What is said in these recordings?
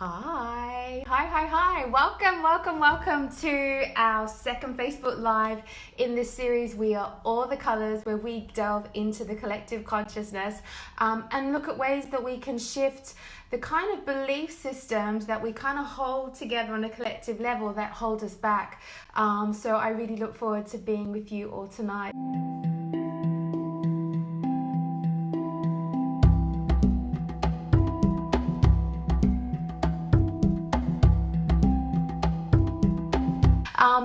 Hi. Welcome to our second Facebook Live in this series. We are All the Colors, where we delve into the collective consciousness and look at ways that we can shift the kind of belief systems that we kind of hold together on a collective level that hold us back. So I really look forward to being with you all tonight.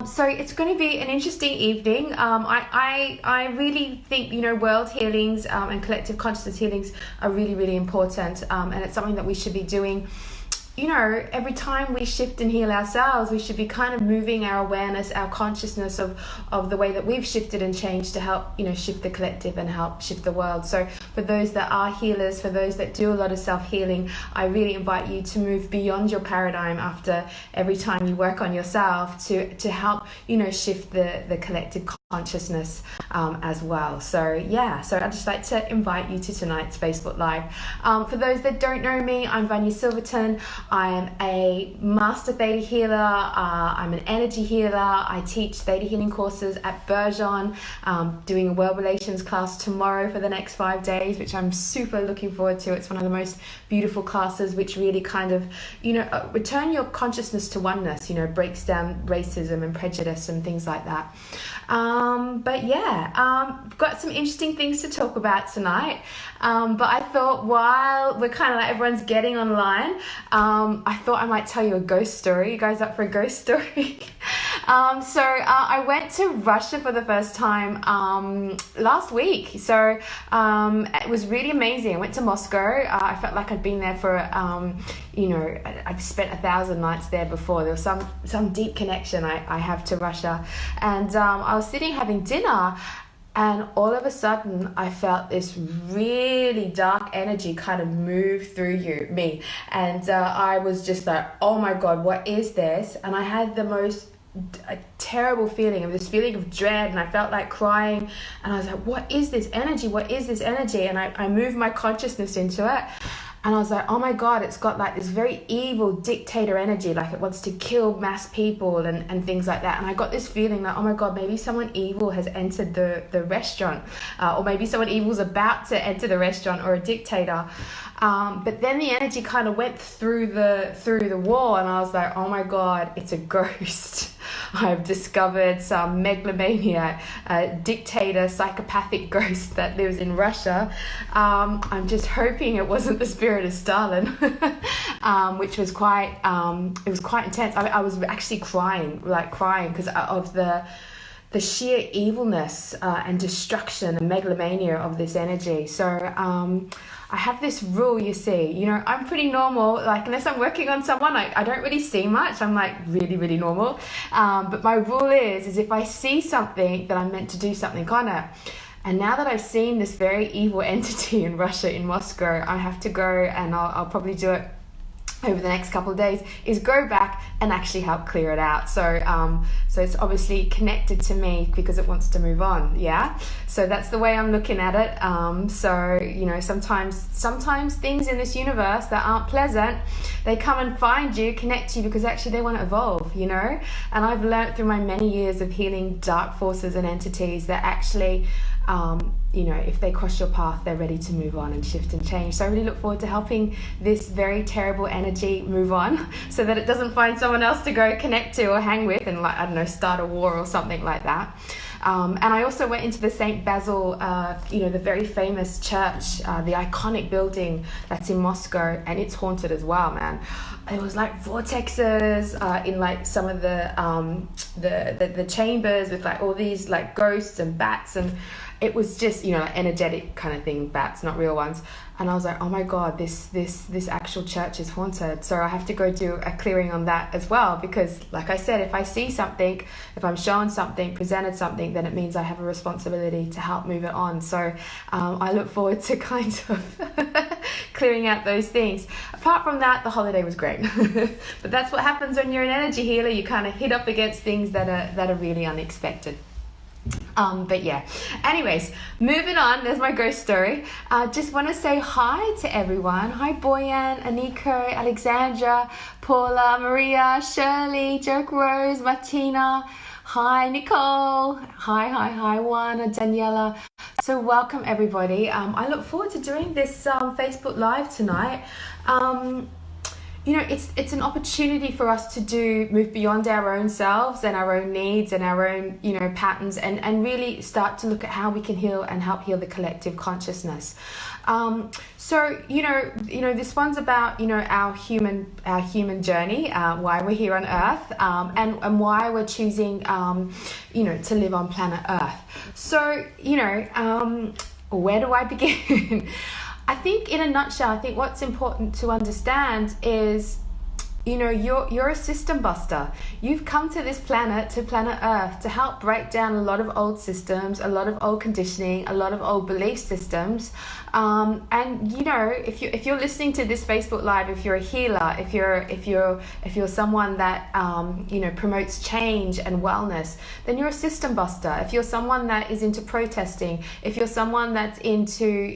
So it's going to be an interesting evening. I really think, world healings and collective consciousness healings are really, really important. And it's something that we should be doing. Every time we shift and heal ourselves, we should be kind of moving our awareness, our consciousness of the way that we've shifted and changed to help, shift the collective and help shift the world. So for those that are healers, for those that do a lot of self-healing, I really invite you to move beyond your paradigm after every time you work on yourself to help, shift the collective consciousness as well. So I'd just like to invite you to tonight's Facebook Live. For those that don't know me, I'm Vanya Silverten. I am a master theta healer. I'm an energy healer. I teach theta healing courses at Bergeron, doing a world relations class tomorrow for the next 5 days, which I'm super looking forward to. It's one of the most beautiful classes, which really kind of, return your consciousness to oneness, breaks down racism and prejudice and things like that. Got some interesting things to talk about tonight. But I thought while we're kind of like everyone's getting online, I thought I might tell you a ghost story. You guys up for a ghost story? I went to Russia for the first time last week. So it was really amazing. I went to Moscow. I felt like I'd been there for, I've spent 1,000 nights there before. There was some deep connection I have to Russia. And I was sitting having dinner, and all of a sudden, I felt this really dark energy kind of move through me. And I was just like, oh my God, what is this? And I had the most terrible feeling of dread, and I felt like crying. And I was like, what is this energy? What is this energy? And I moved my consciousness into it. And I was like, oh my God, it's got like this very evil dictator energy, like it wants to kill mass people and things like that. And I got this feeling like, oh my God, maybe someone evil has entered the restaurant, or maybe someone evil is about to enter the restaurant, or a dictator. But then the energy kind of went through the wall, and I was like, oh my God, it's a ghost. I've discovered some megalomaniac, dictator, psychopathic ghost that lives in Russia. I'm just hoping it wasn't the spirit of Stalin, which was quite intense. I was actually crying because of the sheer evilness and destruction and megalomania of this energy. So I have this rule, you see, I'm pretty normal, like unless I'm working on someone, I don't really see much. I'm like really, really normal. But my rule is if I see something that I'm meant to do something on it. And now that I've seen this very evil entity in Russia, in Moscow, I have to go, and I'll probably do it over the next couple of days, is go back and actually help clear it out. So it's obviously connected to me because it wants to move on. Yeah. So that's the way I'm looking at it. Sometimes things in this universe that aren't pleasant, they come and find you, connect you, because actually they want to evolve, And I've learned through my many years of healing dark forces and entities that actually, if they cross your path, they're ready to move on and shift and change. So I really look forward to helping this very terrible energy move on so that it doesn't find someone else to go connect to or hang with and start a war or something like that. And I also went into the St. Basil, the very famous church, the iconic building that's in Moscow, and it's haunted as well, man. It was like vortexes in like some of the chambers with like all these like ghosts and bats, and it was just, energetic kind of thing, bats, not real ones. And I was like, oh my God, this actual church is haunted. So I have to go do a clearing on that as well, because like I said, if I see something, if I'm shown something, presented something, then it means I have a responsibility to help move it on. So I look forward to kind of clearing out those things. Apart from that, the holiday was great. But that's what happens when you're an energy healer. You kind of hit up against things that are really unexpected. But yeah, anyways, moving on, there's my ghost story. Just want to say hi to everyone. Hi Boyan, Aniko, Alexandra, Paula, Maria, Shirley, Joke Rose, Martina. Hi Nicole. Hi Juana, Daniela. So welcome everybody. I look forward to doing this Facebook Live tonight. It's an opportunity for us to move beyond our own selves and our own needs and our own, patterns, and really start to look at how we can heal and help heal the collective consciousness. This one's about, our human journey, why we're here on Earth, and why we're choosing, to live on planet Earth. So, where do I begin? I think in a nutshell, what's important to understand is, you're a system buster. You've come to this planet, to planet Earth, to help break down a lot of old systems, a lot of old conditioning, a lot of old belief systems. If you're listening to this Facebook Live, if you're a healer, if you're someone that promotes change and wellness, then you're a system buster. If you're someone that is into protesting, if you're someone that's into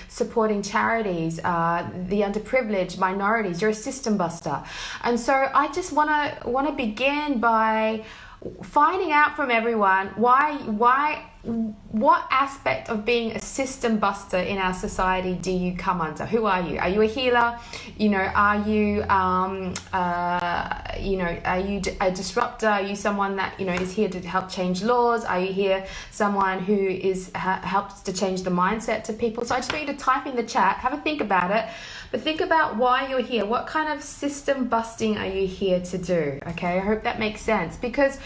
supporting charities, the underprivileged, minorities, you're a system buster. And so I just want to begin by finding out from everyone what aspect of being a system buster in our society do you come under? Who are you? Are you a healer? Are you are you a disruptor? Are you someone that is here to help change laws? Are you here someone who helps to change the mindset to people? So I just want you to type in the chat, have a think about it, but think about why you're here. What kind of system busting are you here to do? Okay, I hope that makes sense, because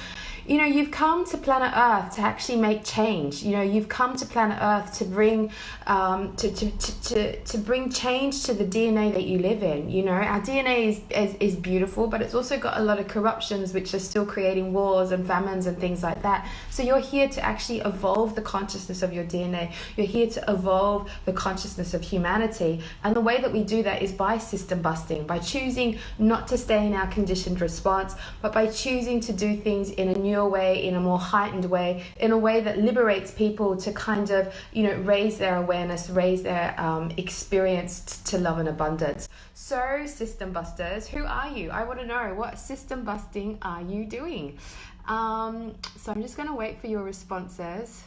you've come to planet Earth to actually make change. You've come to planet Earth to bring to bring change to the DNA that you live in. Our DNA is beautiful, but it's also got a lot of corruptions which are still creating wars and famines and things like that. So you're here to actually evolve the consciousness of your DNA. You're here to evolve the consciousness of humanity. And the way that we do that is by system busting, by choosing not to stay in our conditioned response, but by choosing to do things in a new way, in a more heightened way, in a way that liberates people to kind of, raise their awareness, raise their experience to love and abundance. So, system busters, who are you? I want to know, what system busting are you doing? So I'm just going to wait for your responses,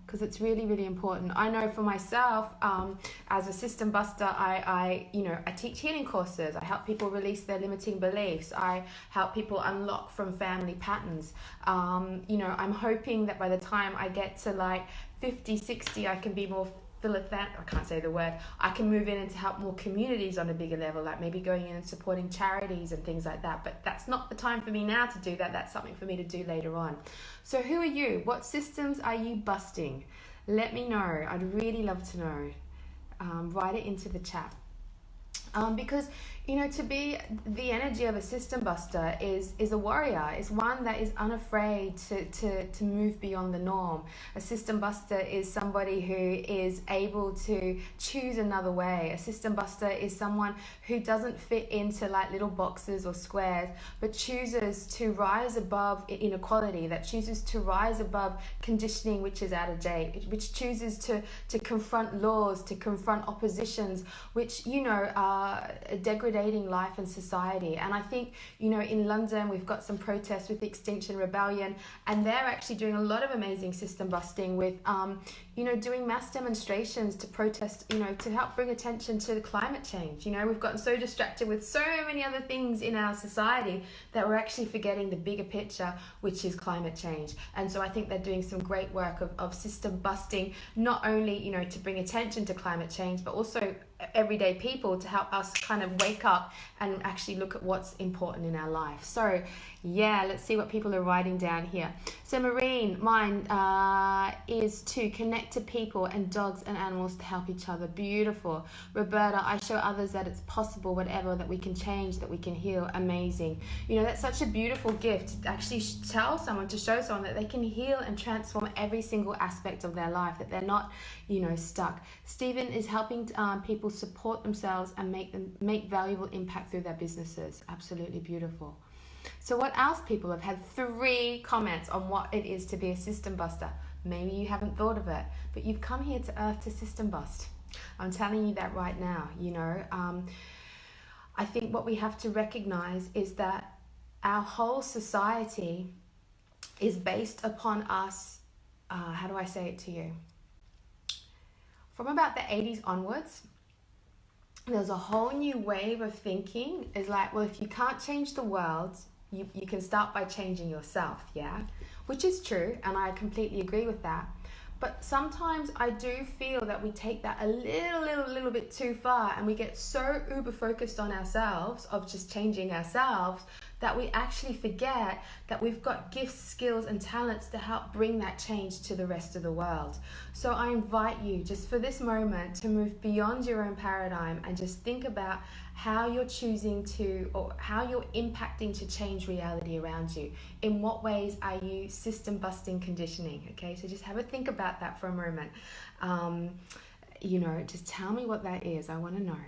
because it's really, really important. I know for myself, as a system buster, I teach healing courses. I help people release their limiting beliefs. I help people unlock from family patterns. I'm hoping that by the time I get to 50, 60, I can be more I can't say the word. I can move in and to help more communities on a bigger level, like maybe going in and supporting charities and things like that. But that's not the time for me now to do that. That's something for me to do later on. So who are you? What systems are you busting? Let me know. I'd really love to know. Write it into the chat. Because to be the energy of a system buster is a warrior. It's one that is unafraid to move beyond the norm. A system buster is somebody who is able to choose another way. A system buster is someone who doesn't fit into little boxes or squares, but chooses to rise above inequality, that chooses to rise above conditioning which is out of date, which chooses to confront laws, to confront oppositions, which are degrading life and society. And I think in London we've got some protests with Extinction Rebellion, and they're actually doing a lot of amazing system busting with doing mass demonstrations to protest, to help bring attention to the climate change. We've gotten so distracted with so many other things in our society that we're actually forgetting the bigger picture, which is climate change. And so I think they're doing some great work of system busting, not only to bring attention to climate change, but also everyday people, to help us kind of wake up and actually look at what's important in our life. So yeah, let's see what people are writing down here. So Maureen, mine is to connect to people and dogs and animals to help each other. Beautiful. Roberta, I show others that it's possible, whatever, that we can change, that we can heal. Amazing. That's such a beautiful gift to actually tell someone, to show someone that they can heal and transform every single aspect of their life, that they're not stuck. Stephen is helping people support themselves and make valuable impact through their businesses. Absolutely beautiful. So what else, people? Have had 3 comments on what it is to be a system buster. Maybe you haven't thought of it, but you've come here to Earth to system bust. I'm telling you that right now, you know. I think what we have to recognize is that our whole society is based upon us, how do I say it to you? From about the 80s onwards, there's a whole new wave of thinking. Is like, well, if you can't change the world, you can start by changing yourself, yeah? Which is true, and I completely agree with that. But sometimes I do feel that we take that a little bit too far, and we get so uber focused on ourselves, of just changing ourselves, that we actually forget that we've got gifts, skills, and talents to help bring that change to the rest of the world. So I invite you, just for this moment, to move beyond your own paradigm and just think about how you're choosing to, or how you're impacting to change reality around you. In what ways are you system busting conditioning? Okay, so just have a think about that for a moment. You know, just tell me what that is. I want to know.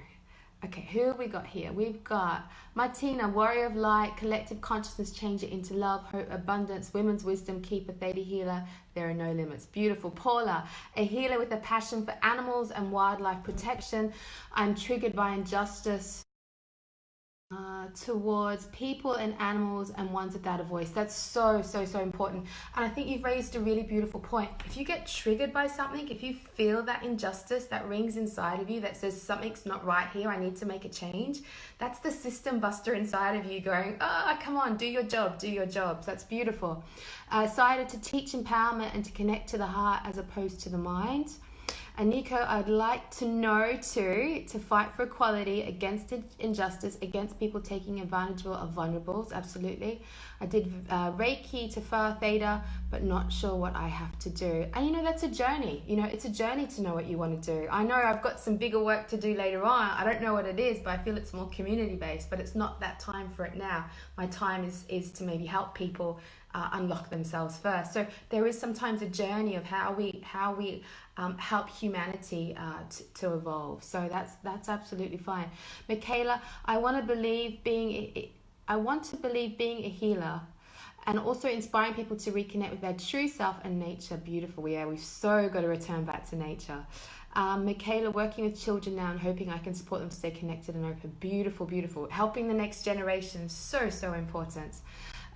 Okay, who have we got here? We've got Martina, warrior of light, collective consciousness, change it into love, hope, abundance, women's wisdom, keeper, theta healer. There are no limits. Beautiful. Paula, a healer with a passion for animals and wildlife protection. I'm triggered by injustice towards people and animals and ones without a voice. That's so important. And I think you've raised a really beautiful point. If you get triggered by something, if you feel that injustice that rings inside of you that says something's not right here, I need to make a change, that's the system buster inside of you going, oh, come on, do your job, do your job. That's beautiful. Decided to teach empowerment and to connect to the heart as opposed to the mind. And Nico, I'd like to know to fight for equality, against injustice, against people taking advantage of vulnerables. Absolutely. I did Reiki to Far Theta, but not sure what I have to do. And you know, that's a journey. You know, it's a journey to know what you want to do. I know I've got some bigger work to do later on. I don't know what it is, but I feel it's more community based, but it's not that time for it now. My time is to maybe help people unlock themselves first. So there is sometimes a journey of how we help humanity to evolve. So that's absolutely fine. Michaela, I want to believe being a healer and also inspiring people to reconnect with their true self and nature. Beautiful. Yeah, we've so got to return back to nature. Michaela, working with children now and hoping I can support them to stay connected and open. Beautiful, beautiful. Helping the next generation, so important.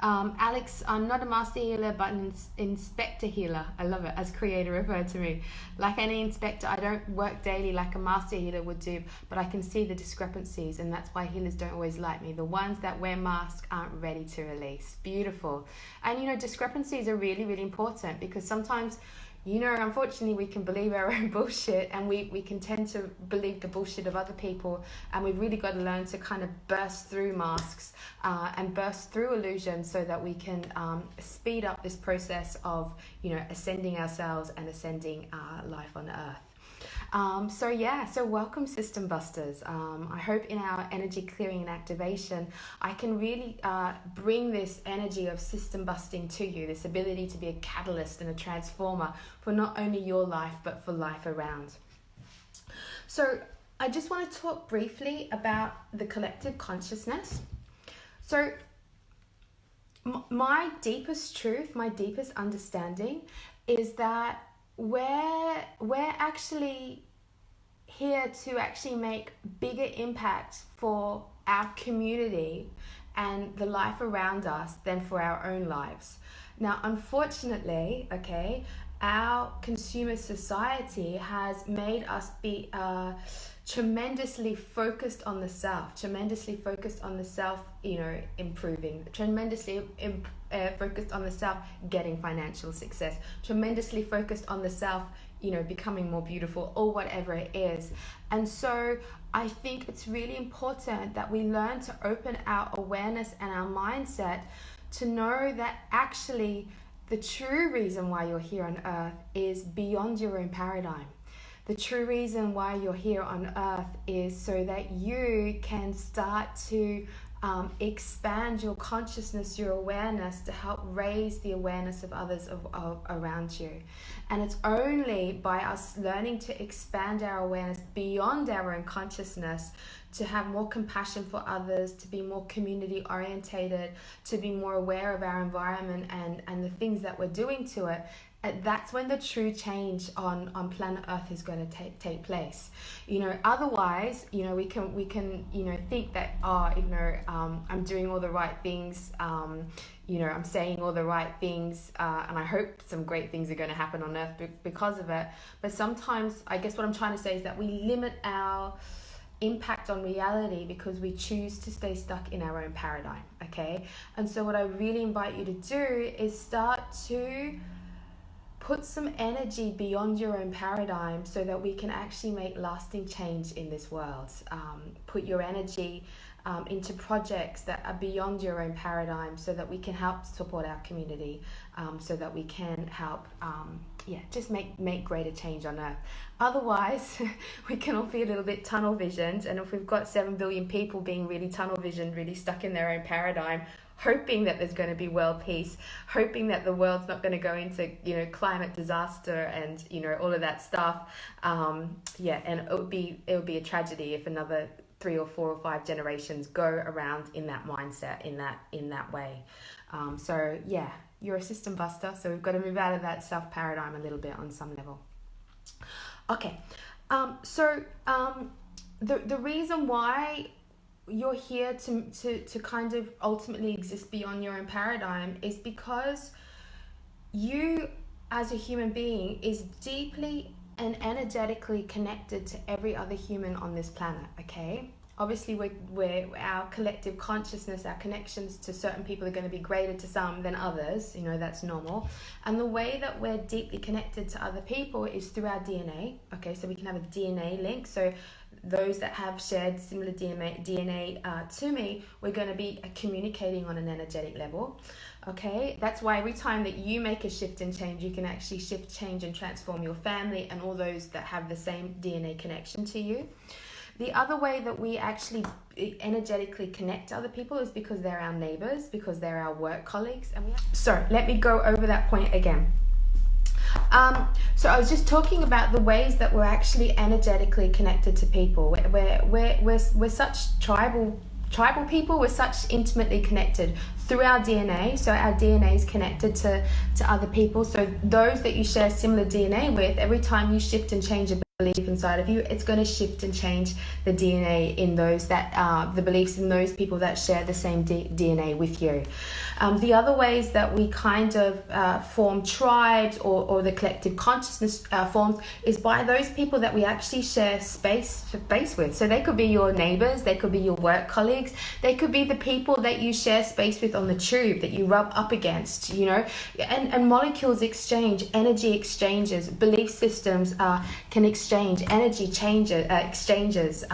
Alex, I'm not a master healer, but an inspector healer. I love it, as creator referred to me. Like any inspector, I don't work daily like a master healer would do, but I can see the discrepancies, and that's why healers don't always like me. The ones that wear masks aren't ready to release. Beautiful. And you know, discrepancies are really important, because sometimes, you know, unfortunately, we can believe our own bullshit, and we can tend to believe the bullshit of other people, and we've really got to learn to kind of burst through masks and burst through illusion, so that we can speed up this process of, you know, ascending ourselves and ascending life on earth. So welcome, system busters. I hope in our energy clearing and activation, I can really bring this energy of system busting to you, this ability to be a catalyst and a transformer for not only your life, but for life around. So I just want to talk briefly about the collective consciousness. So my deepest truth, my deepest understanding is that we're actually here to actually make bigger impacts for our community and the life around us than for our own lives. Now, unfortunately, okay, our consumer society has made us be tremendously focused on the self, you know, improving, tremendously focused on the self, getting financial success, tremendously focused on the self, you know, becoming more beautiful, or whatever it is. And so I think it's really important that we learn to open our awareness and our mindset to know that actually the true reason why you're here on earth is beyond your own paradigm. The true reason why you're here on earth is so that you can start to expand your consciousness, your awareness, to help raise the awareness of others around you. And it's only by us learning to expand our awareness beyond our own consciousness, to have more compassion for others, to be more community orientated, to be more aware of our environment and the things that we're doing to it. That's when the true change on planet Earth is going to take place. Otherwise, we can think that, I'm doing all the right things, I'm saying all the right things, and I hope some great things are going to happen on Earth because of it. But sometimes, I guess what I'm trying to say is that we limit our impact on reality because we choose to stay stuck in our own paradigm, okay? And so what I really invite you to do is start to put some energy beyond your own paradigm so that we can actually make lasting change in this world. Put your energy into projects that are beyond your own paradigm so that we can help support our community, so that we can help just make greater change on Earth. Otherwise, we can all be a little bit tunnel visioned, and if we've got 7 billion people being really tunnel visioned, really stuck in their own paradigm, hoping that there's going to be world peace, hoping that the world's not going to go into climate disaster and all of that stuff, and it would be a tragedy if another 3 or 4 or 5 generations go around in that mindset, in that way. You're a system buster, so we've got to move out of that self paradigm a little bit on some level. Okay, the reason why you're here to kind of ultimately exist beyond your own paradigm is because you as a human being is deeply and energetically connected to every other human on this planet, okay? Obviously, we're our collective consciousness, our connections to certain people are going to be greater to some than others, that's normal. And the way that we're deeply connected to other people is through our DNA, okay? So we can have a DNA link. So those that have shared similar DNA to me, we're going to be communicating on an energetic level, okay? That's why every time that you make a shift and change, you can actually shift, change, and transform your family and all those that have the same DNA connection to you. The other way that we actually energetically connect to other people is because they're our neighbors, because they're our work colleagues. So let me go over that point again. So I was just talking about the ways that we're actually energetically connected to people. We're such tribal people. We're such intimately connected through our DNA. So our DNA is connected to other people. So those that you share similar DNA with, every time you shift and change a belief inside of you, it's going to shift and change the DNA in those that the beliefs in those people that share the same DNA with you. The other ways that we kind of form tribes or the collective consciousness forms is by those people that we actually share space with. So they could be your neighbors, they could be your work colleagues, they could be the people that you share space with on the tube that you rub up against, and molecules exchange, energy exchanges, belief systems can exchange energy exchanges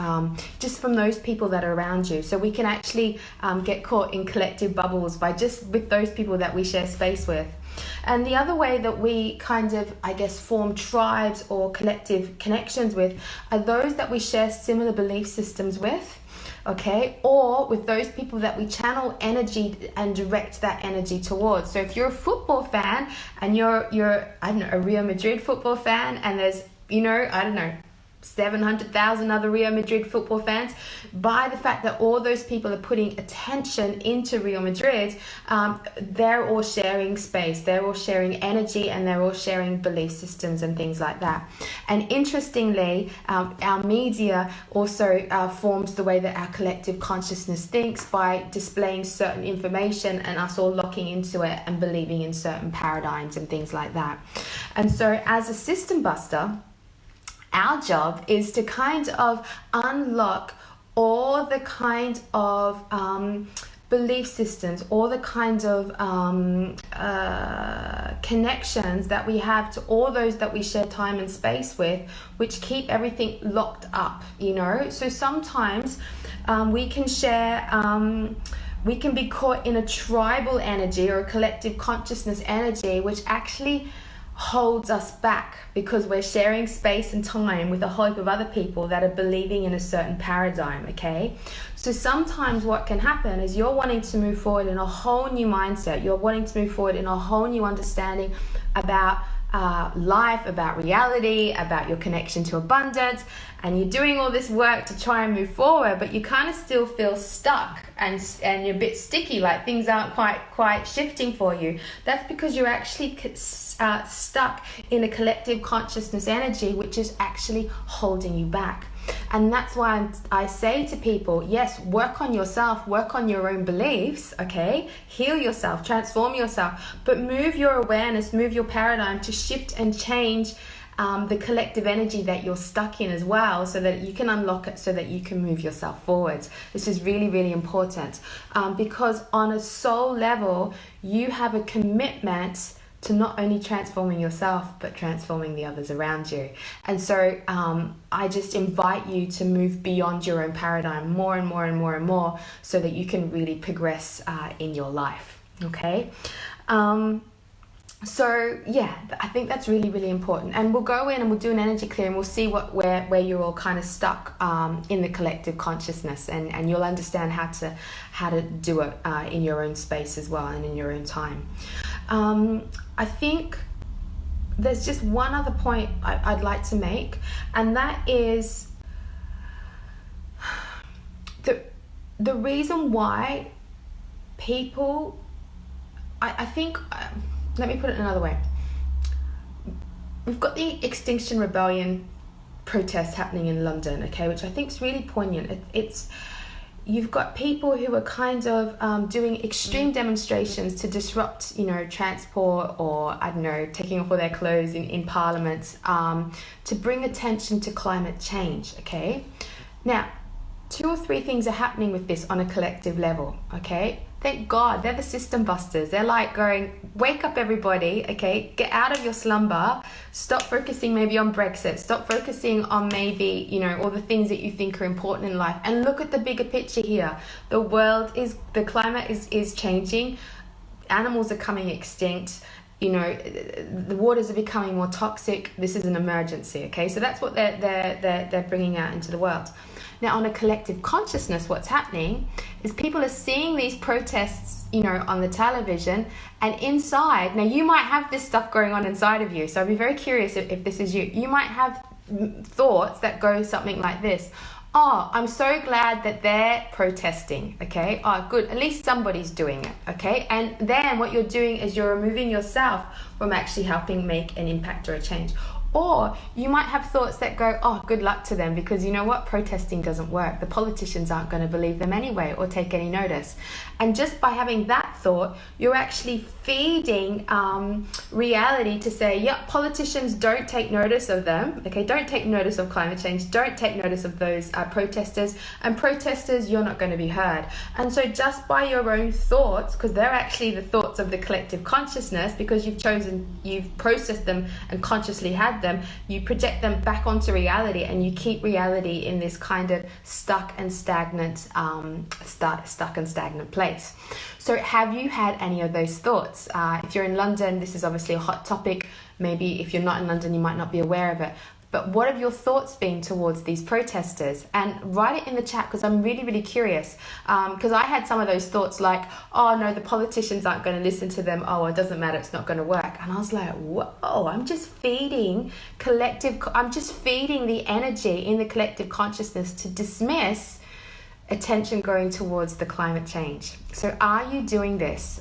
just from those people that are around you. So we can actually get caught in collective bubbles by just with those people that we share space with. And the other way that we kind of, form tribes or collective connections with are those that we share similar belief systems with, okay, or with those people that we channel energy and direct that energy towards. So if you're a football fan and you're a Real Madrid football fan, and there's 700,000 other Real Madrid football fans, by the fact that all those people are putting attention into Real Madrid, they're all sharing space, they're all sharing energy, and they're all sharing belief systems and things like that. And interestingly, our media also forms the way that our collective consciousness thinks by displaying certain information and us all locking into it and believing in certain paradigms and things like that. And so as a system buster, our job is to kind of unlock all the kind of belief systems, all the kinds of connections that we have to all those that we share time and space with, which keep everything locked up, So sometimes we can share... we can be caught in a tribal energy or a collective consciousness energy, which actually holds us back because we're sharing space and time with a whole heap of other people that are believing in a certain paradigm, okay? So sometimes what can happen is you're wanting to move forward in a whole new mindset. You're wanting to move forward in a whole new understanding about life, about reality, about your connection to abundance, and you're doing all this work to try and move forward, but you kind of still feel stuck and you're a bit sticky, like things aren't quite shifting for you. That's because you're actually stuck in a collective consciousness energy, which is actually holding you back. And that's why I say to people, yes, work on yourself, work on your own beliefs, okay? Heal yourself, transform yourself, but move your awareness, move your paradigm to shift and change the collective energy that you're stuck in as well, so that you can unlock it, so that you can move yourself forwards. This is really, really important because on a soul level, you have a commitment to not only transforming yourself, but transforming the others around you. And so I just invite you to move beyond your own paradigm more and more and more and more, so that you can really progress in your life, okay? So yeah, I think that's really, really important. And we'll go in and we'll do an energy clear, and we'll see where you're all kind of stuck in the collective consciousness, and you'll understand how to do it in your own space as well, and in your own time. I think there's just one other point I'd like to make, and that is the reason why people, I think, let me put it another way. We've got the Extinction Rebellion protests happening in London, okay, which I think is really poignant. You've got people who are kind of doing extreme demonstrations to disrupt, transport, or, I don't know, taking off all their clothes in Parliament to bring attention to climate change, okay? Now, 2 or 3 things are happening with this on a collective level, okay? Thank God, they're the system busters. They're like going, wake up everybody, okay? Get out of your slumber. Stop focusing maybe on Brexit. Stop focusing on maybe, all the things that you think are important in life. And look at the bigger picture here. The climate is changing. Animals are coming extinct. The waters are becoming more toxic. This is an emergency, okay? So that's what they're bringing out into the world. Now, on a collective consciousness, what's happening is people are seeing these protests, on the television, and inside, now you might have this stuff going on inside of you, so I'd be very curious if this is you. You might have thoughts that go something like this. Oh, I'm so glad that they're protesting, okay? Oh, good, at least somebody's doing it, okay? And then what you're doing is you're removing yourself from actually helping make an impact or a change. Or you might have thoughts that go, oh, good luck to them, because you know what? Protesting doesn't work. The politicians aren't going to believe them anyway or take any notice. And just by having that thought, you're actually feeding reality to say, yep, politicians don't take notice of them, okay? Don't take notice of climate change. Don't take notice of those protesters. And protesters, you're not going to be heard. And so just by your own thoughts, because they're actually the thoughts of the collective consciousness, because you've processed them and consciously had them, you project them back onto reality, and you keep reality in this kind of stuck and stagnant place. So have you had any of those thoughts? If you're in London, this is obviously a hot topic. Maybe if you're not in London, you might not be aware of it. But what have your thoughts been towards these protesters? And write it in the chat, because I'm really, really curious. Because I had some of those thoughts like, oh no, the politicians aren't going to listen to them. Oh, it doesn't matter, it's not going to work. And I was like, whoa, I'm just feeding the energy in the collective consciousness to dismiss attention going towards the climate change. So are you doing this?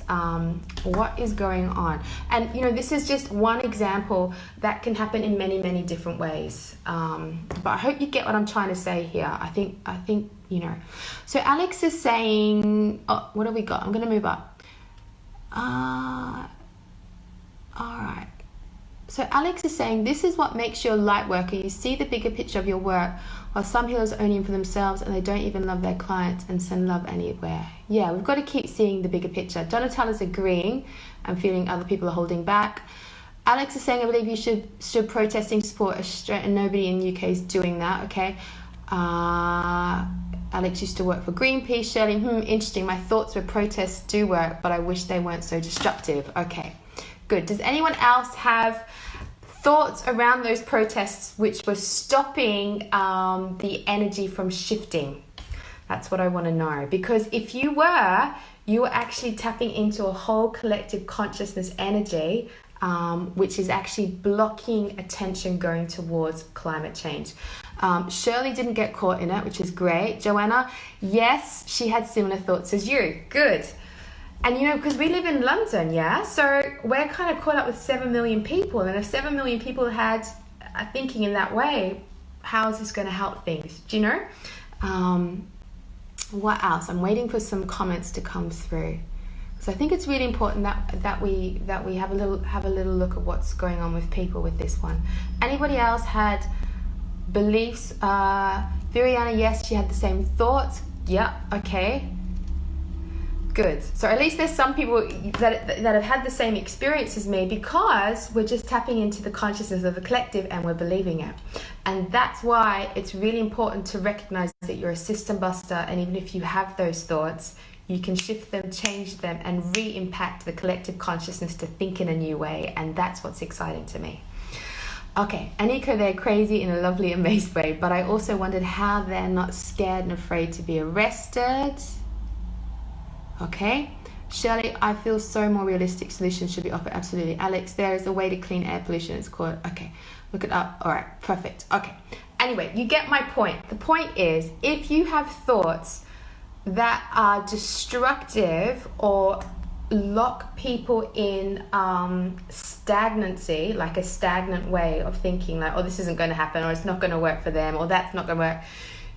What is going on? And this is just one example that can happen in many, many different ways. But I hope you get what I'm trying to say here. I think So Alex is saying, oh, what have we got? I'm going to move up. All right. So Alex is saying, this is what makes you a light worker. You see the bigger picture of your work, while some healers are only in for themselves and they don't even love their clients and send love anywhere. Yeah, we've got to keep seeing the bigger picture. Donatella's agreeing and feeling other people are holding back. Alex is saying, I believe you should protesting support Australia, and nobody in the UK is doing that, okay? Alex used to work for Greenpeace. Shirley, interesting. My thoughts were protests do work, but I wish they weren't so destructive. Okay, good. Does anyone else have thoughts around those protests which were stopping the energy from shifting? That's what I want to know. Because if you were actually tapping into a whole collective consciousness energy, which is actually blocking attention going towards climate change. Shirley didn't get caught in it, which is great. Joanna, yes, she had similar thoughts as you. Good. And you know, because we live in London, yeah? So we're kind of caught up with 7 million people. And if 7 million people had thinking in that way, how is this going to help things? Do you know? What else? I'm waiting for some comments to come through. So I think it's really important that we have a little look at what's going on with people with this one. Anybody else had beliefs? Viriana, yes, she had the same thoughts. Yeah, okay. Good. So at least there's some people that have had the same experience as me, because we're just tapping into the consciousness of the collective and we're believing it. And that's why it's really important to recognize that you're a system buster, and even if you have those thoughts, you can shift them, change them, and re-impact the collective consciousness to think in a new way. And that's what's exciting to me. Okay, Anika, they're crazy in a lovely, amazed way, but I also wondered how they're not scared and afraid to be arrested. Okay. Shirley, I feel so more realistic solutions should be offered. Absolutely. Alex, there is a way to clean air pollution. It's called, okay, look it up. All right, perfect. Okay. Anyway, you get my point. The point is, if you have thoughts that are destructive or lock people in stagnancy, like a stagnant way of thinking, like, oh, this isn't going to happen, or it's not going to work for them, or that's not going to work,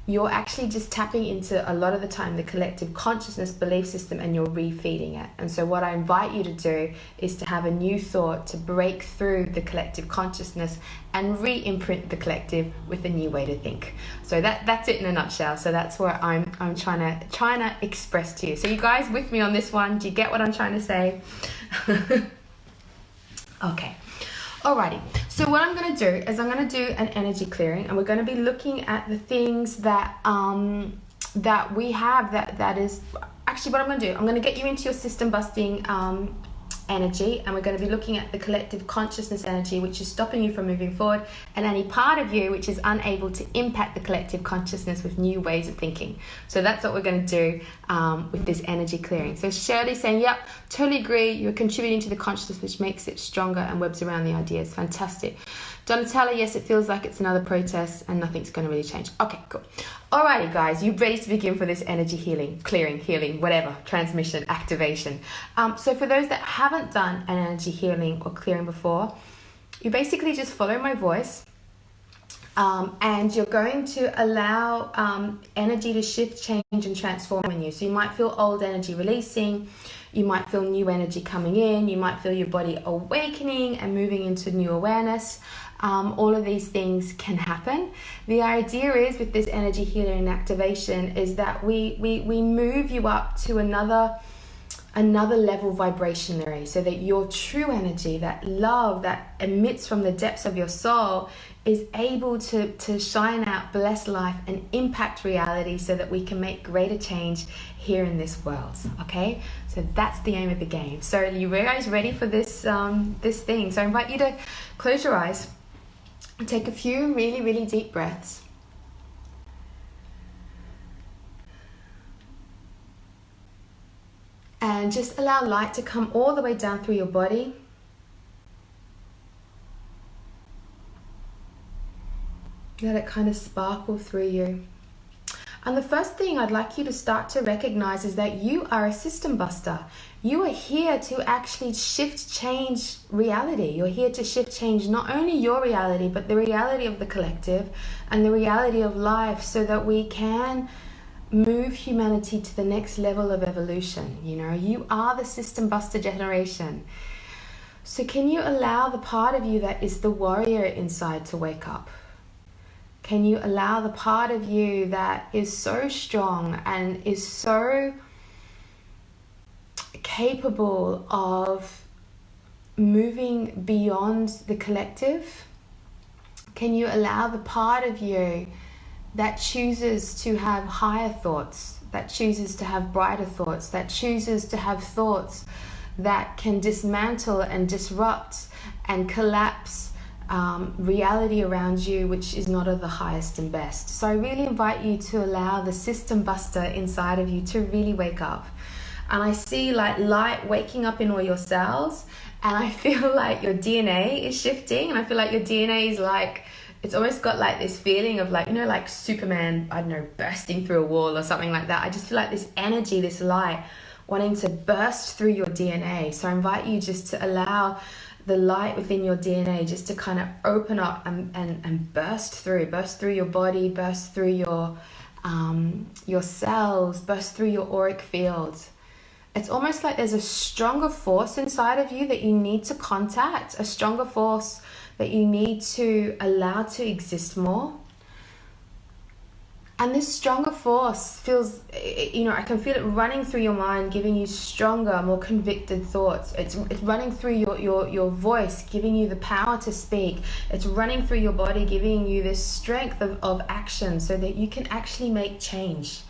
you're actually just tapping into, a lot of the time, the collective consciousness belief system, and you're refeeding it. And so what I invite you to do is to have a new thought to break through the collective consciousness and re-imprint the collective with a new way to think. So that's it in a nutshell. So that's what I'm trying to express to you. So you guys with me on this one? Do you get what I'm trying to say? Okay. Alrighty, so what I'm going to do is I'm going to do an energy clearing, and we're going to be looking at the things that that we have that is actually what I'm going to do. I'm going to get you into your system busting energy, and we're going to be looking at the collective consciousness energy, which is stopping you from moving forward, and any part of you which is unable to impact the collective consciousness with new ways of thinking. So that's what we're going to do with this energy clearing. So Shirley's saying, yep, totally agree, you're contributing to the consciousness, which makes it stronger and webs around the ideas. Fantastic. Donatella, yes, it feels like it's another protest and nothing's going to really change. Okay, cool. Alrighty, guys, you ready to begin for this energy healing, clearing, healing, whatever, transmission, activation. So for those that haven't done an energy healing or clearing before, you basically just follow my voice, and you're going to allow energy to shift, change, and transform in you. So you might feel old energy releasing, you might feel new energy coming in, you might feel your body awakening and moving into new awareness. All of these things can happen. The idea is, with this energy healing and activation, is that we move you up to another level vibrationally, so that your true energy, that love that emits from the depths of your soul, is able to shine out, bless life, and impact reality, so that we can make greater change here in this world. Okay, so that's the aim of the game. So you guys ready for this thing? So I invite you to close your eyes and take a few really, really deep breaths. And just allow light to come all the way down through your body. Let it kind of sparkle through you. And the first thing I'd like you to start to recognize is that you are a system buster. You are here to actually shift, change reality. You're here to shift, change not only your reality, but the reality of the collective and the reality of life, so that we can move humanity to the next level of evolution. You know, you are the system buster generation. So can you allow the part of you that is the warrior inside to wake up? Can you allow the part of you that is so strong and is so capable of moving beyond the collective? Can you allow the part of you that chooses to have higher thoughts, that chooses to have brighter thoughts, that chooses to have thoughts that can dismantle and disrupt and collapse reality around you which is not of the highest and best. So I really invite you to allow the system buster inside of you to really wake up. And I see like light waking up in all your cells, and I feel like your DNA is shifting, and I feel like your DNA is like, it's almost got like this feeling of like, you know, like Superman, I don't know, bursting through a wall or something like that. I just feel like this energy, this light wanting to burst through your DNA. So I invite you just to allow the light within your DNA just to kind of open up and burst through your body, burst through your cells, burst through your auric field. It's almost like there's a stronger force inside of you that you need to contact, a stronger force that you need to allow to exist more. And this stronger force feels, you know, I can feel it running through your mind, giving you stronger, more convicted thoughts. It's running through your voice, giving you the power to speak. It's running through your body, giving you this strength of action so that you can actually make change.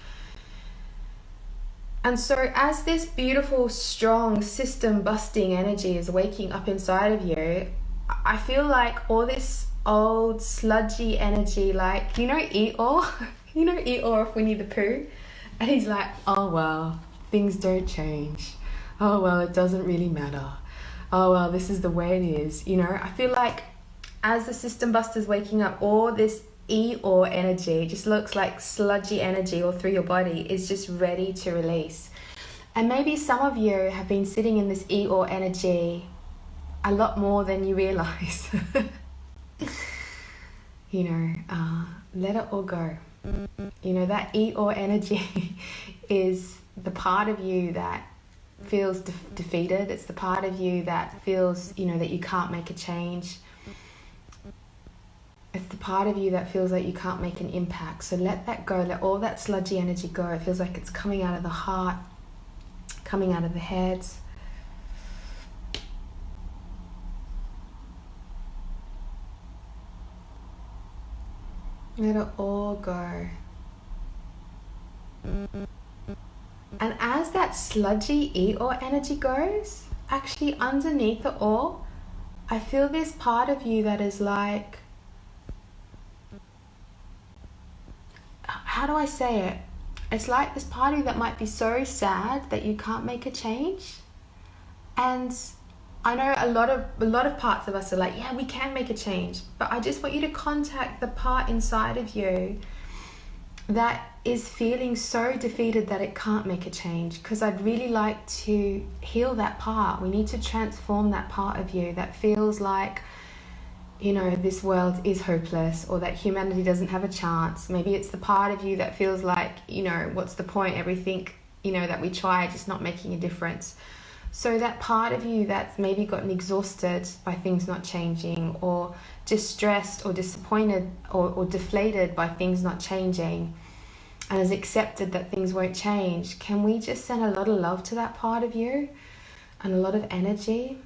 And so as this beautiful, strong, system-busting energy is waking up inside of you, I feel like all this old, sludgy energy, like, you know Eeyore? You know Eeyore of Winnie the Pooh? And he's like, oh well, things don't change. Oh well, it doesn't really matter. Oh well, this is the way it is. You know, I feel like as the system buster's waking up, all this Eeyore energy just looks like sludgy energy all through your body is just ready to release. And maybe some of you have been sitting in this Eeyore energy a lot more than you realize. You know, let it all go. You know, that Eeyore energy is the part of you that feels defeated. It's the part of you that feels, you know, that you can't make a change. It's the part of you that feels like you can't make an impact. So let that go. Let all that sludgy energy go. It feels like it's coming out of the heart, coming out of the head. Let it all go. And as that sludgy Eeyore energy goes, actually underneath it all, I feel this part of you that is like, how do I say it? It's like this part of you that might be so sad that you can't make a change. And I know a lot of parts of us are like, yeah, we can make a change. But I just want you to contact the part inside of you that is feeling so defeated that it can't make a change, because I'd really like to heal that part. We need to transform that part of you that feels like, you know, this world is hopeless, or that humanity doesn't have a chance. Maybe it's the part of you that feels like, you know, what's the point? Everything, you know, that we try just not making a difference. So that part of you that's maybe gotten exhausted by things not changing, or distressed or disappointed or deflated by things not changing, and has accepted that things won't change, can we just send a lot of love to that part of you and a lot of energy?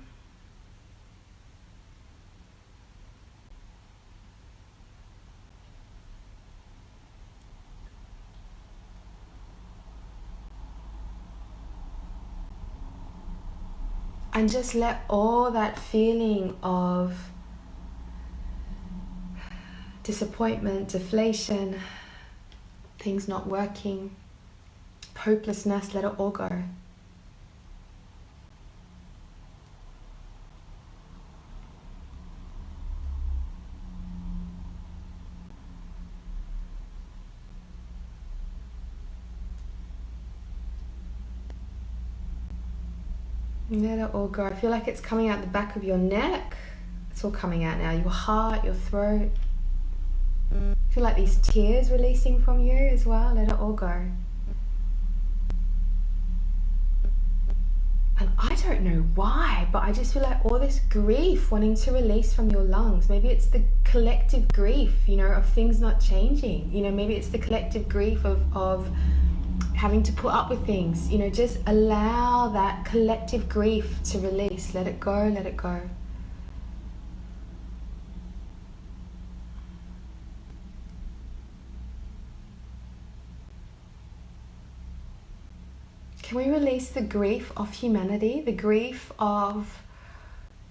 And just let all that feeling of disappointment, deflation, things not working, hopelessness, let it all go. Let it all go. I feel like it's coming out the back of your neck. It's all coming out now. Your heart, your throat. I feel like these tears releasing from you as well. Let it all go. And I don't know why, but I just feel like all this grief wanting to release from your lungs. Maybe it's the collective grief, you know, of things not changing. You know, maybe it's the collective grief of having to put up with things. You know, just allow that collective grief to release. Let it go, let it go. Can we release the grief of humanity, the grief of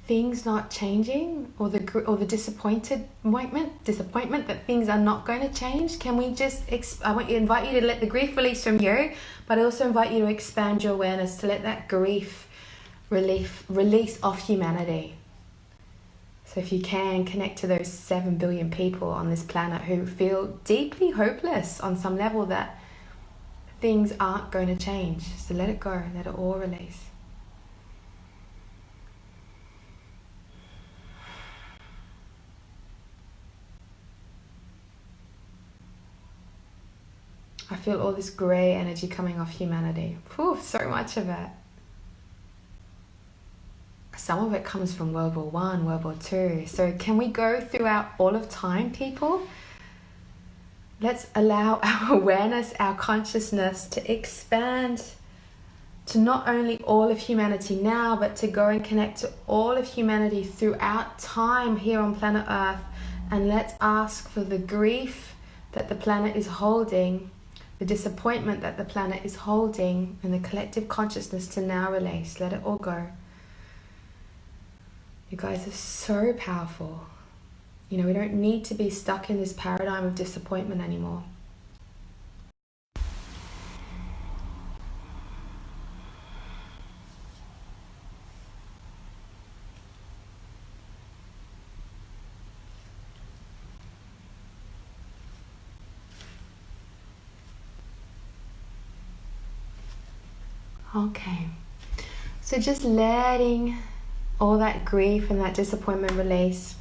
things not changing, or the disappointment that things are not going to change, can we just invite you to let the grief release from you, but I also invite you to expand your awareness to let that grief release off humanity. So if you can, connect to those 7 billion people on this planet who feel deeply hopeless on some level that things aren't going to change. So let it go, let it all release. I feel all this grey energy coming off humanity. Whew, so much of it. Some of it comes from World War I, World War II. So can we go throughout all of time, people? Let's allow our awareness, our consciousness to expand to not only all of humanity now, but to go and connect to all of humanity throughout time here on planet Earth. And let's ask for the grief that the planet is holding, the disappointment that the planet is holding, and the collective consciousness to now release. Let it all go. You guys are so powerful. You know, we don't need to be stuck in this paradigm of disappointment anymore. Okay, so just letting all that grief and that disappointment release.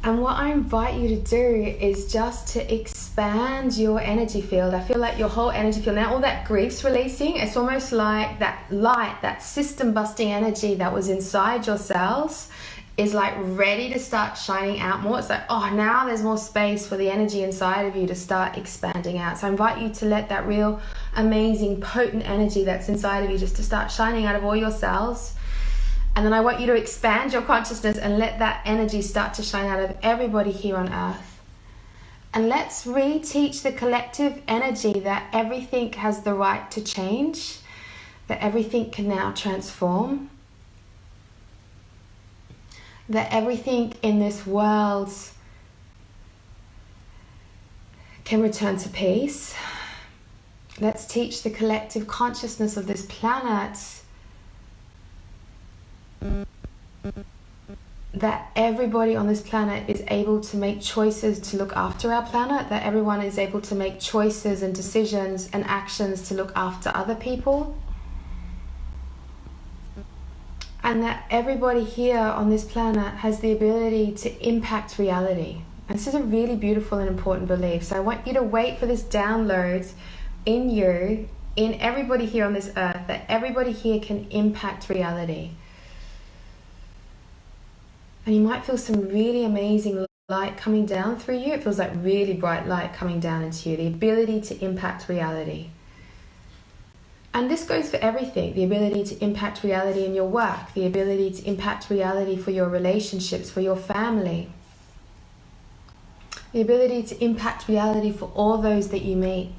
And what I invite you to do is just to expand your energy field. I feel like your whole energy field, now all that grief's releasing, it's almost like that light, that system busting energy that was inside your cells is like ready to start shining out more. It's like, oh, now there's more space for the energy inside of you to start expanding out. So I invite you to let that real amazing potent energy that's inside of you just to start shining out of all your cells. And then I want you to expand your consciousness and let that energy start to shine out of everybody here on Earth. And let's reteach the collective energy that everything has the right to change, that everything can now transform, that everything in this world can return to peace. Let's teach the collective consciousness of this planet that everybody on this planet is able to make choices to look after our planet, that everyone is able to make choices and decisions and actions to look after other people. And that everybody here on this planet has the ability to impact reality. And this is a really beautiful and important belief. So I want you to wait for this download in you, in everybody here on this earth, that everybody here can impact reality. And you might feel some really amazing light coming down through you. It feels like really bright light coming down into you. The ability to impact reality. And this goes for everything. The ability to impact reality in your work. The ability to impact reality for your relationships, for your family. The ability to impact reality for all those that you meet.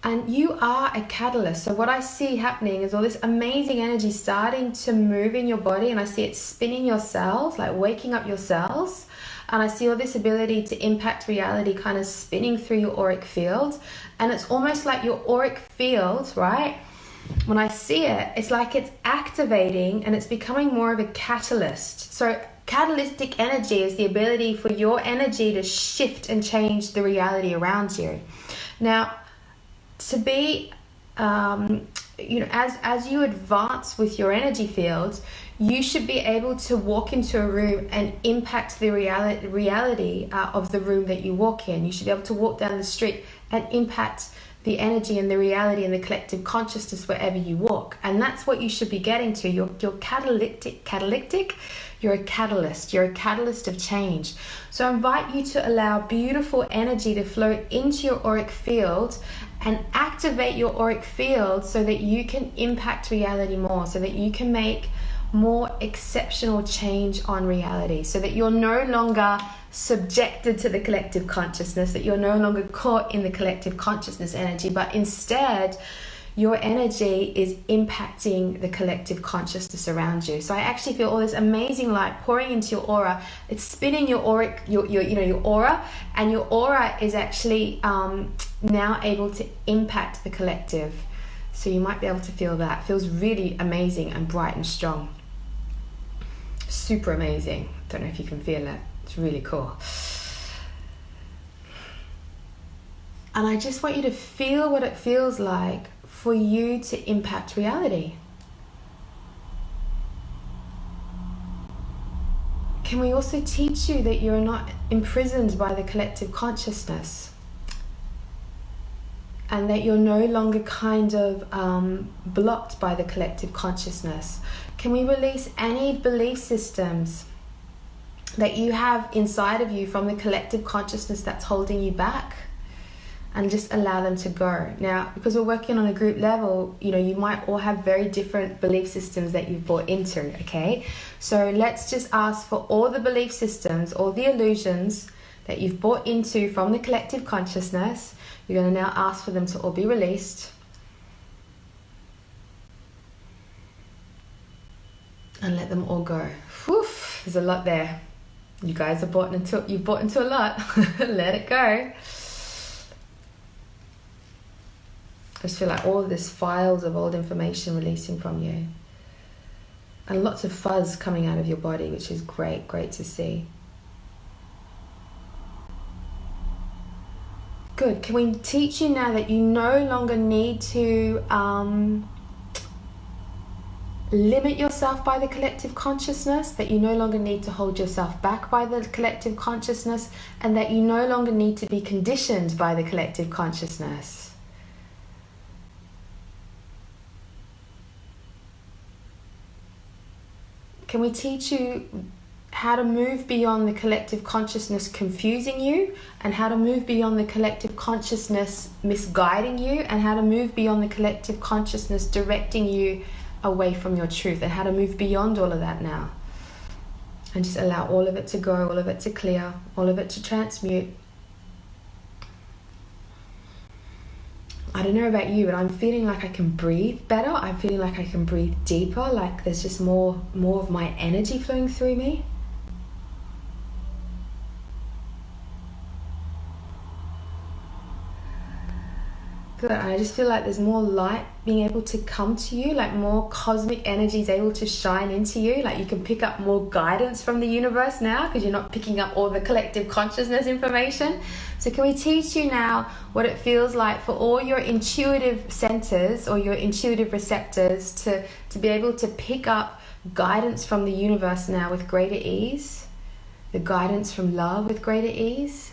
And you are a catalyst. So what I see happening is all this amazing energy starting to move in your body, and I see it spinning your cells, like waking up your cells. And I see all this ability to impact reality kind of spinning through your auric field. And it's almost like your auric field, right? When I see it, it's like it's activating and it's becoming more of a catalyst. So catalytic energy is the ability for your energy to shift and change the reality around you. Now, to be, as you advance with your energy field, you should be able to walk into a room and impact the reality of the room that you walk in. You should be able to walk down the street and impact the energy and the reality and the collective consciousness wherever you walk. And that's what you should be getting to. You're catalytic. You're a catalyst. You're a catalyst of change. So I invite you to allow beautiful energy to flow into your auric field and activate your auric field so that you can impact reality more, so that you can make more exceptional change on reality, so that you're no longer subjected to the collective consciousness, that you're no longer caught in the collective consciousness energy, but instead your energy is impacting the collective consciousness around you. So I actually feel all this amazing light pouring into your aura. It's spinning your aura, your aura, and your aura is actually now able to impact the collective. So you might be able to feel that. It feels really amazing and bright and strong. Super amazing. Don't know if you can feel it. It's really cool. And I just want you to feel what it feels like for you to impact reality. Can we also teach you that you're not imprisoned by the collective consciousness? And that you're no longer kind of blocked by the collective consciousness? Can we release any belief systems that you have inside of you from the collective consciousness that's holding you back? And just allow them to go. Now, because we're working on a group level, you might all have very different belief systems that you've bought into, okay? So let's just ask for all the belief systems, all the illusions that you've bought into from the collective consciousness. You're going to now ask for them to all be released. And let them all go. Whew, there's a lot there. You guys you've bought into a lot. Let it go. I just feel like all of this files of old information releasing from you. And lots of fuzz coming out of your body, which is great to see. Good. Can we teach you now that you no longer need to limit yourself by the collective consciousness, that you no longer need to hold yourself back by the collective consciousness, and that you no longer need to be conditioned by the collective consciousness? Can we teach you how to move beyond the collective consciousness confusing you, and how to move beyond the collective consciousness misguiding you, and how to move beyond the collective consciousness directing you away from your truth, and how to move beyond all of that now? And just allow all of it to go, all of it to clear, all of it to transmute. I don't know about you, but I'm feeling like I can breathe better. I'm feeling like I can breathe deeper, like there's just more of my energy flowing through me. Good. And I just feel like there's more light being able to come to you, like more cosmic energy is able to shine into you. Like you can pick up more guidance from the universe now because you're not picking up all the collective consciousness information. So can we teach you now what it feels like for all your intuitive centers or your intuitive receptors to be able to pick up guidance from the universe now with greater ease, the guidance from love with greater ease?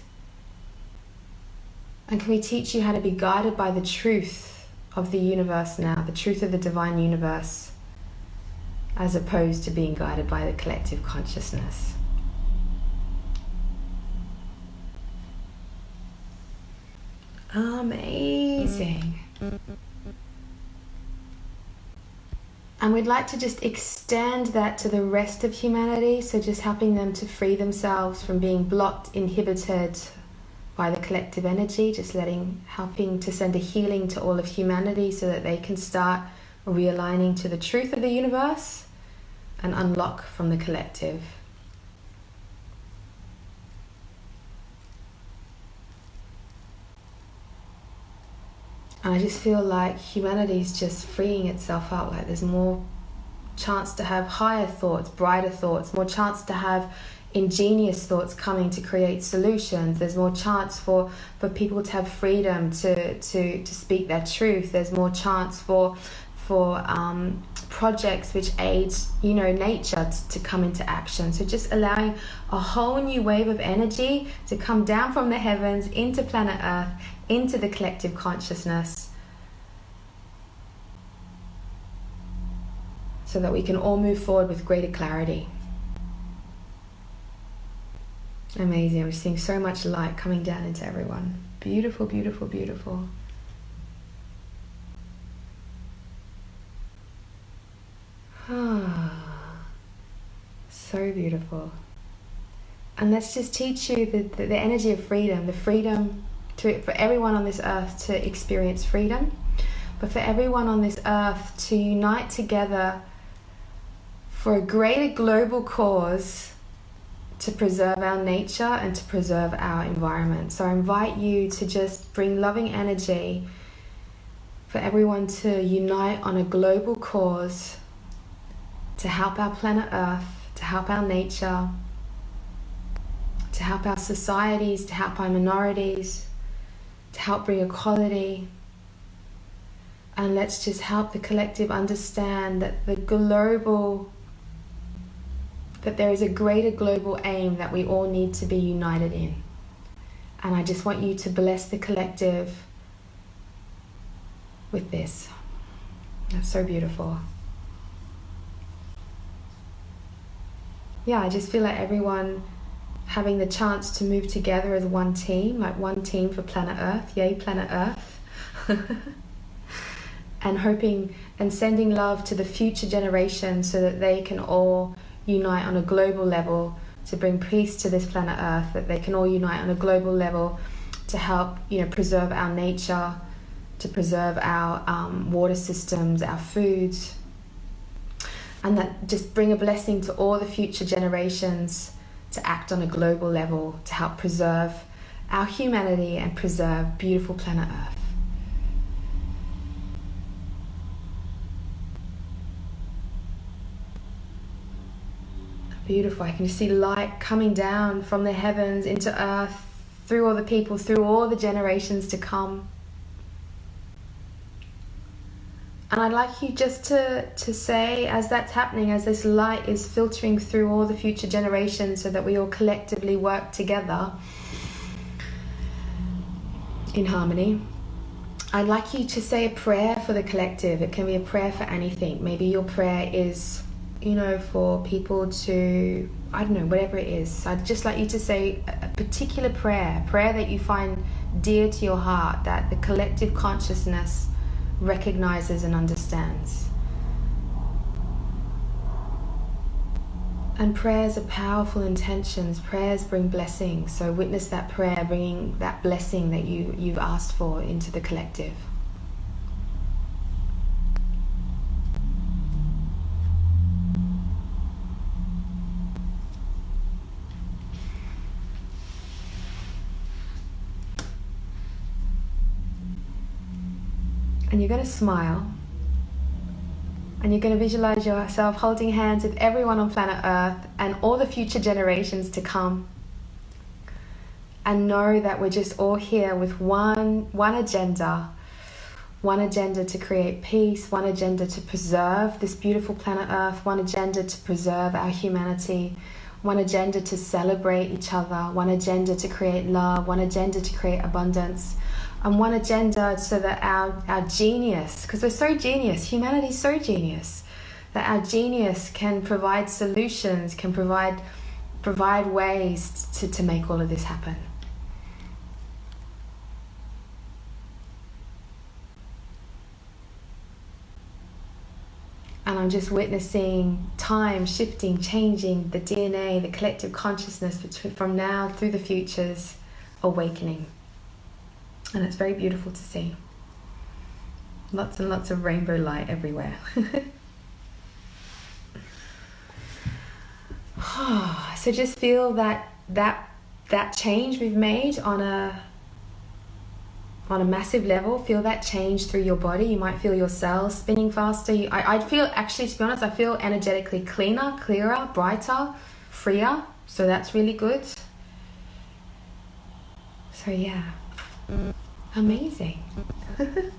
And can we teach you how to be guided by the truth of the universe now, the truth of the divine universe, as opposed to being guided by the collective consciousness? Amazing. And we'd like to just extend that to the rest of humanity, so just helping them to free themselves from being blocked, inhibited by the collective energy, just helping to send a healing to all of humanity so that they can start realigning to the truth of the universe and unlock from the collective. And I just feel like humanity's just freeing itself up, like there's more chance to have higher thoughts, brighter thoughts, more chance to have ingenious thoughts coming to create solutions. There's more chance for people to have freedom to speak their truth. There's more chance for projects which aids nature to come into action. So just allowing a whole new wave of energy to come down from the heavens into planet Earth, into the collective consciousness, so that we can all move forward with greater clarity. Amazing. I'm seeing so much light coming down into everyone. Beautiful, beautiful, beautiful. So beautiful. And let's just teach you the energy of freedom, the freedom for everyone on this earth to experience freedom, but for everyone on this earth to unite together for a greater global cause to preserve our nature and to preserve our environment. So I invite you to just bring loving energy for everyone to unite on a global cause to help our planet Earth, to help our nature, to help our societies, to help our minorities, to help bring equality. And let's just help the collective understand that that there is a greater global aim that we all need to be united in. And I just want you to bless the collective with this. That's so beautiful. Yeah, I just feel like everyone having the chance to move together as one team, like one team for planet Earth. Yay, planet Earth. And hoping and sending love to the future generations so that they can all unite on a global level to bring peace to this planet Earth, that they can all unite on a global level to help, preserve our nature, to preserve our water systems, our foods, and that just bring a blessing to all the future generations to act on a global level to help preserve our humanity and preserve beautiful planet Earth. Beautiful. I can see light coming down from the heavens into earth, through all the people, through all the generations to come. And I'd like you just to say, as that's happening, as this light is filtering through all the future generations so that we all collectively work together in harmony, I'd like you to say a prayer for the collective. It can be a prayer for anything. Maybe your prayer is for people to, I don't know, whatever it is. I'd just like you to say a particular prayer that you find dear to your heart, that the collective consciousness recognizes and understands. And prayers are powerful intentions. Prayers bring blessings. So witness that prayer bringing that blessing that you've asked for into the collective. And you're going to smile, and you're going to visualize yourself holding hands with everyone on planet Earth and all the future generations to come, and know that we're just all here with one agenda to create peace, one agenda to preserve this beautiful planet Earth, one agenda to preserve our humanity, one agenda to celebrate each other, one agenda to create love, one agenda to create abundance, and one agenda so that our genius, because we're so genius, humanity's so genius, that our genius can provide solutions, can provide ways to make all of this happen. And I'm just witnessing time shifting, changing, the DNA, the collective consciousness from now through the futures awakening. And it's very beautiful to see. Lots and lots of rainbow light everywhere. So just feel that change we've made on a massive level. Feel that change through your body. You might feel your cells spinning faster. I feel, actually, to be honest, I feel energetically cleaner, clearer, brighter, freer. So that's really good. So yeah. Amazing. Good.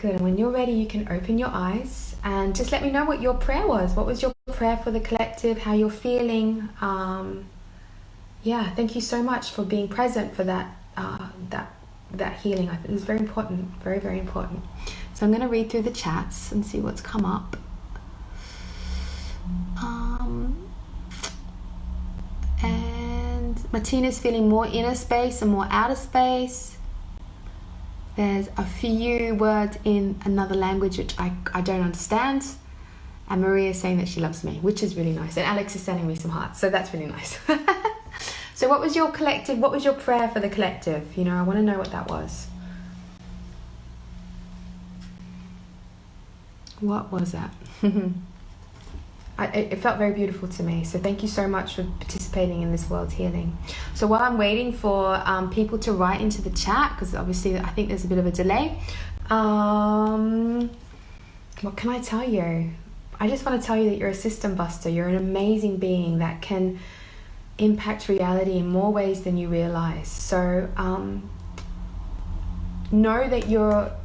And when you're ready, you can open your eyes and just let me know what your prayer was. What was your prayer for the collective? How you're feeling? Yeah. Thank you so much for being present for that healing. I think it was very important. Very, very important. So I'm going to read through the chats and see what's come up. Martina's feeling more inner space and more outer space. There's a few words in another language which I don't understand. And Maria is saying that she loves me, which is really nice. And Alex is sending me some hearts, so that's really nice. So what was your collective, what was your prayer for the collective? You know, I want to know what that was. What was that? It felt very beautiful to me. So thank you so much for participating in this world's healing. So while I'm waiting for people to write into the chat, because obviously I think there's a bit of a delay, what can I tell you? I just want to tell you that you're a system buster. You're an amazing being that can impact reality in more ways than you realize. So know that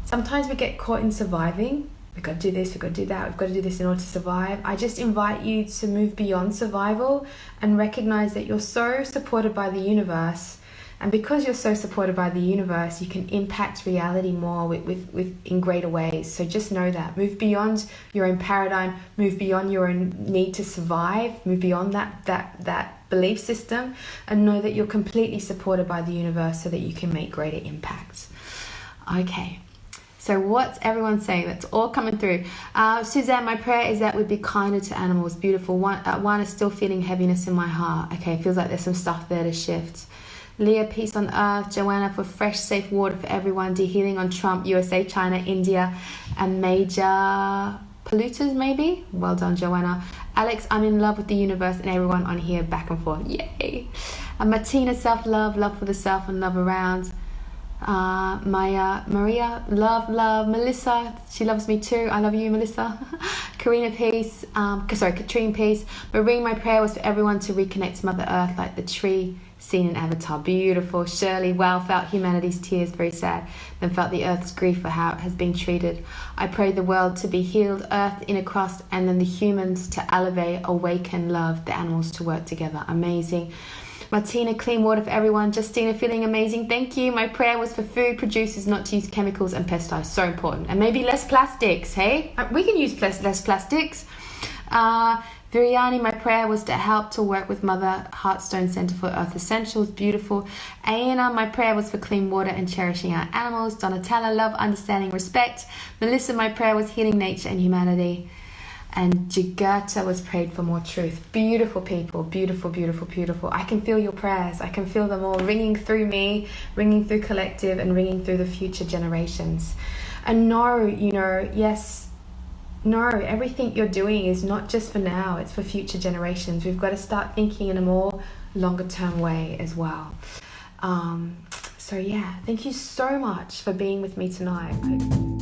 sometimes we get caught in surviving. We've got to do this, we've got to do that, we've got to do this in order to survive. I just invite you to move beyond survival and recognize that you're so supported by the universe. And because you're so supported by the universe, you can impact reality more in greater ways. So just know that. Move beyond your own paradigm, move beyond your own need to survive, move beyond that belief system, and know that you're completely supported by the universe so that you can make greater impacts. Okay. So what's everyone saying? That's all coming through. Suzanne, my prayer is that we'd be kinder to animals. Beautiful. One is still feeling heaviness in my heart. Okay, feels like there's some stuff there to shift. Leah, peace on earth. Joanna, for fresh, safe water for everyone. De-healing on Trump, USA, China, India, and major polluters, maybe? Well done, Joanna. Alex, I'm in love with the universe and everyone on here, back and forth. Yay. Martina, self-love, love for the self and love around. Maya, Maria, love. Melissa, she loves me too. I love you, Melissa. Karina, peace. Katrine, peace. Marine, my prayer was for everyone to reconnect to Mother Earth like the tree seen in Avatar. Beautiful. Shirley, wow, felt humanity's tears, very sad. Then felt the earth's grief for how it has been treated. I prayed the world to be healed, earth inner crust, and then the humans to elevate, awaken, love, the animals to work together. Amazing. Martina, clean water for everyone. Justina, feeling amazing. Thank you. My prayer was for food producers not to use chemicals and pesticides. So important. And maybe less plastics, hey? We can use less plastics. Viriani, my prayer was to help to work with Mother Heartstone Center for Earth Essentials. Beautiful. Aina, my prayer was for clean water and cherishing our animals. Donatella, love, understanding, respect. Melissa, my prayer was healing nature and humanity. And Jagata was prayed for more truth. Beautiful people, beautiful, beautiful, beautiful. I can feel your prayers. I can feel them all ringing through me, ringing through collective, and ringing through the future generations. And know, everything you're doing is not just for now, it's for future generations. We've got to start thinking in a more longer term way as well. So yeah, thank you so much for being with me tonight.